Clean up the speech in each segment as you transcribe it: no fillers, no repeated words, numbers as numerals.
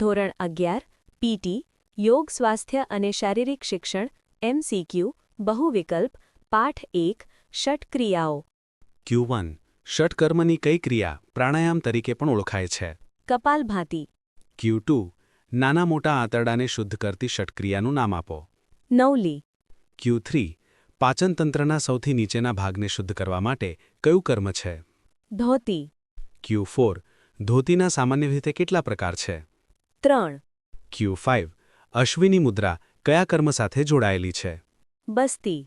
ધોરણ 11 પીટી યોગ સ્વાસ્થ્ય અને શારીરિક શિક્ષણ એમસીક્યુ બહુવિકલ્પ પાઠ 1 ષટક્રિયાઓ Q1 ષટકર્મની કઈ ક્રિયા પ્રાણાયામ તરીકે પણ ઓળખાય છે? કપાલભાતિ Q2 નાના મોટા આંતરડાને શુદ્ધ કરતી ષટક્રિયાનું નામ આપો. નવલી Q3 પાચનતંત્રના સૌથી નીચેના ભાગને શુદ્ધ કરવા માટે કયું કર્મ છે? ધોતી Q4 ધોતીના સામાન્ય રીતે કેટલા પ્રકાર છે? 3 Q5 અશ્વિની મુદ્રા કયા કર્મ સાથે જોડાયેલી છે? બસ્તી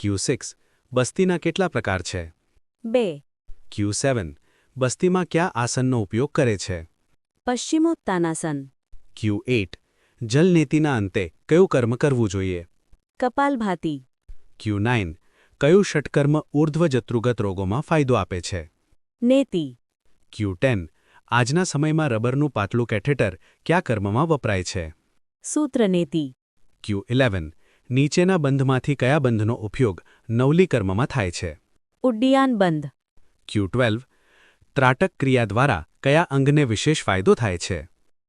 Q6 બસ્તીના કેટલા પ્રકાર છે? 2 Q7 બસ્તીમાં કયા આસનનો ઉપયોગ કરે છે? પશ્ચિમોત્તાનાસન Q8 જલનેતિના અંતે કયું કર્મ કરવું જોઈએ? કપાલભાતિ Q9 કયું ષટકર્મ ઊર્ધ્વજત્રુગત રોગોમાં ફાયદો આપે છે? નેતિ Q10 આજના સમયમાં રબરનું પાતળું કેથેટર કયા કર્મમાં વપરાય છે? સૂત્રનેતિ Q11 નીચેના બંધમાંથી કયા બંધનો ઉપયોગ નવલી કર્મમાં થાય છે? ઉડ્ડિયાન બંધ Q12 ત્રાટક ક્રિયા દ્વારા કયા અંગને વિશેષ ફાયદો થાય છે?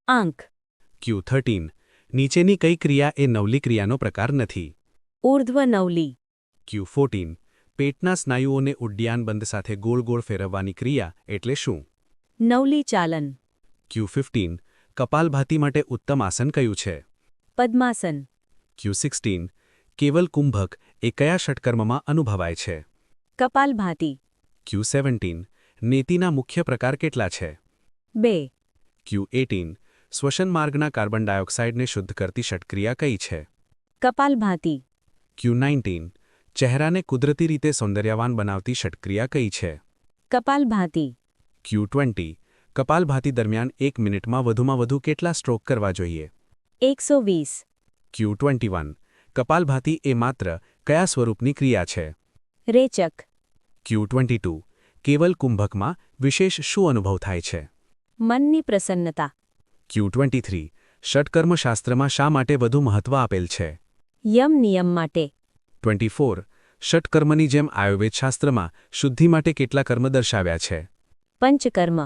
આંખ Q13 નીચેની કઈ ક્રિયા એ નવલી ક્રિયાનો પ્રકાર નથી? ઊર્ધ્વ નવલી Q14 પેટના સ્નાયુઓને ઉડ્ડિયાન બંધ સાથે ગોળ ગોળ ફેરવવાની ક્રિયા એટલે શું? નવલી ચાલન Q15 કપાલભાતિ માટે ઉત્તમ આસન કયું છે? પદ્માસન Q16 કેવલ કુંભક એ કયા ષટકર્મમાં અનુભવાય છે? કપાલભાતિ Q17 નેતિના મુખ્ય પ્રકાર કેટલા છે? 2 Q18 શ્વસન માર્ગના કાર્બન ડાયોક્સાઇડને શુદ્ધ કરતી ષટક્રિયા કઈ છે? કપાલભાતિ Q19 ચહેરાને કુદરતી રીતે સૌંદર્યવાન બનાવતી ષટક્રિયા કઈ છે? કપાલભાતિ Q20 કપાલભાતિ દરમિયાન 1 મિનિટમાં વધુમાં વધુ કેટલા સ્ટ્રોક કરવા જોઈએ? 120 Q21 કપાલભાતિ એ માત્ર કયા સ્વરૂપની ક્રિયા છે? રેચક Q22 કેવલ કુંભકમાં વિશેષ શું અનુભવ થાય છે? મનની પ્રસન્નતા Q23 ષટકર્મશાસ્ત્રમાં શા માટે વધુ મહત્વ આપેલ છે? યમ નિયમ માટે 24 ષટકર્મની જેમ આયુર્વેદશાસ્ત્રમાં શુદ્ધિ માટે કેટલા કર્મ દર્શાવ્યા છે? પંચકર્મ